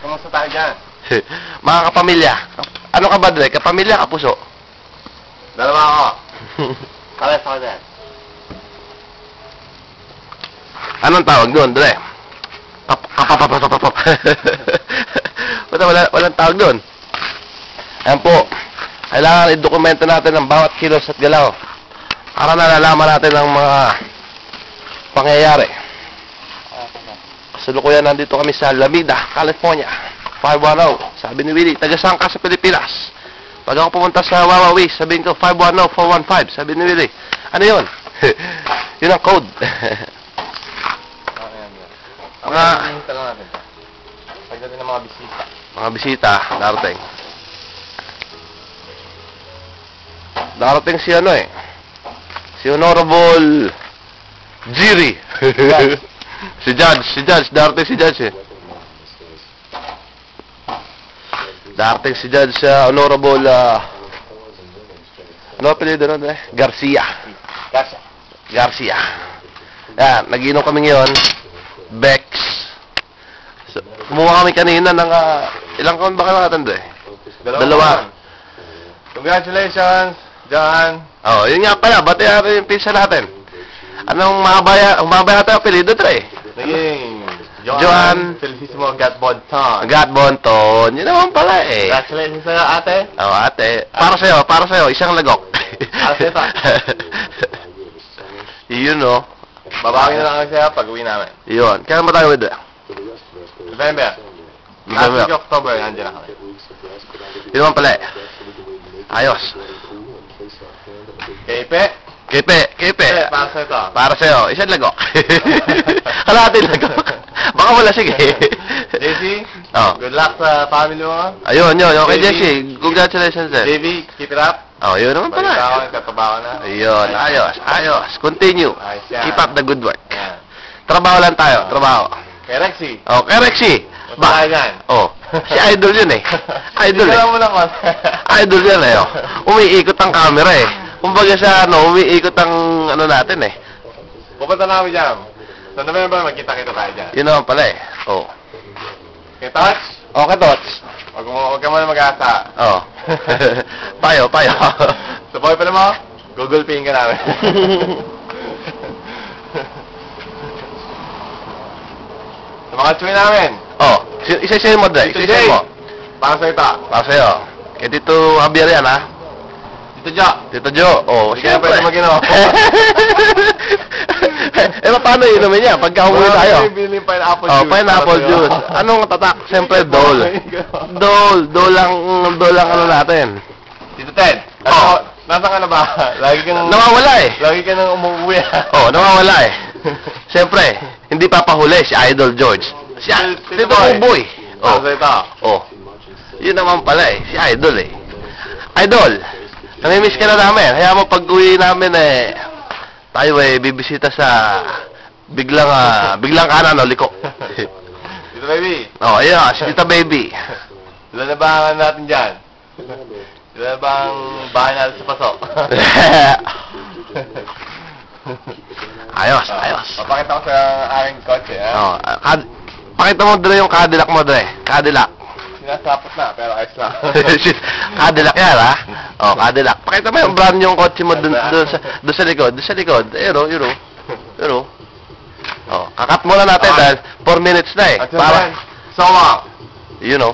kumusta tayo dyan? Mga kapamilya. Ano ka ba, Dre? Kapamilya, kapuso? Dalawa ako. Pares ako dyan. Anong tawag doon, Dre? Kapapapapapapap. Walang tawag doon. Ayan po. Kailangan i-dokumento natin ang bawat kilos at galaw para nalalaman natin ang mga pangyayari. Kasalukuyan nandito kami sa Alameda, California. 510. Sabi ni Willie, taga-saan ka sa Pilipinas? Pag ako pumunta sa Wawawi, sabihin ko 510-415. Sabi ni Willie, ano yun? Yun ang code. Mga tanong natin ito. Pagdating ng mga bisita. Mga bisita, darating. Darating si ano eh. Si Honorable Jiri. si Judge, darating si Judge eh. Darating si Judge sa Honorable ano apelido nun eh? Garcia. Yan, nag-inom kami ngayon. Bex. So, kumuha kami kanina ng ilang kaon ba kayo nakatanda eh? Dalawa. Congratulations, John. Oh, yun nga pala, bati natin yung pizza natin. Anong mabaya tayo apelido Dre? Naging Joan Felicissimo Gatbonton. Gatbonton. Yun naman pala eh. Congratulations sa'yo, ate. Oh, ate. Para sa'yo, isang lagok. Para sa'yo pa. Yun oh. Babawin na lang ako sa'yo pag uwi namin. Yun. Kaya mo tayo with it? November. Last week October, nandiyan na kami. Yun naman pala eh. Ayos. Kepe. Para sa'yo to. Para sa'yo, isang lagok. Kalahating lagok. Baka wala, sige. JC, Oh. good luck sa family mo. Ayun. Okay, Baby. Jesse. Congratulations eh. JV, keep it up. Oh, yun naman Balita ako, pala. nagtatrabaho na. Ayun, ayos. Continue. Ayos yan. Keep up the good work. Yan. Trabaho lang tayo, trabaho. Kay Rexy. Oh, kay Rexy. Basta tayo dyan. Oh, si Idol yun eh. Idol eh. Tignan mo lang ko. Idol yan eh. Oh. Umiikot ang camera eh. Kumbaga sa umiikot ang natin eh. Pupunta na kami dyan. Sa November, magkita-kita tayo dyan. Yun naman pala eh. Oh. Kay Touch, Okay, Tots. huwag ka muna mag-asa. Oh. payo. Sa boyfriend mo, Google Paying ka namin. Sa mga tsuwi namin, Oh, isa-isa mo, Dre. Tito Isa-isa Jay, mo. para sa ito. Para sa'yo. Kay Tito Javier yan, ha? Tito Jo, Tito Jo. Oh, hindi ka pwede mag-inom. Paano inumin niya? Pagka umuwi tayo. Bili pineapple Oh, juice. pineapple juice. Anong tatak? Siyempre, Dole. Dole lang natin. Tito Ted, Oh. nasaan ka na ba? Lagi kang Nawawala eh. Lagi ka nang umuwi. Oh, nawawala eh. Siyempre, hindi papahuli si Idol George. Si Tito Boy. Oh. Para sa ito. Oh. Yun naman pala eh. Si Idol eh. Idol, namimiss ka na namin. Kaya mo pag-uwi namin eh, tayo eh, bibisita sa biglang kanan o liko. Tito Baby, Oh, ayun, si Tita Baby. ilan na ba ang natin dyan? Ilan na ba ang bahay natin sa paso? Ayos. Papakita ko sa aking kotse, ha? Oh, pakita mo Dre yung Cadillac mo, Dre. Cadillac. Sinasapot na, pero ayos lang. Cadillac yan, ha? Oh, Cadillac. Pakita mo yung brand yung kotse mo dun sa likod. Doon sa likod. Ayun. Oh, kakat muna natin dahil 4 minutes na eh. At yun, Para, so, you know.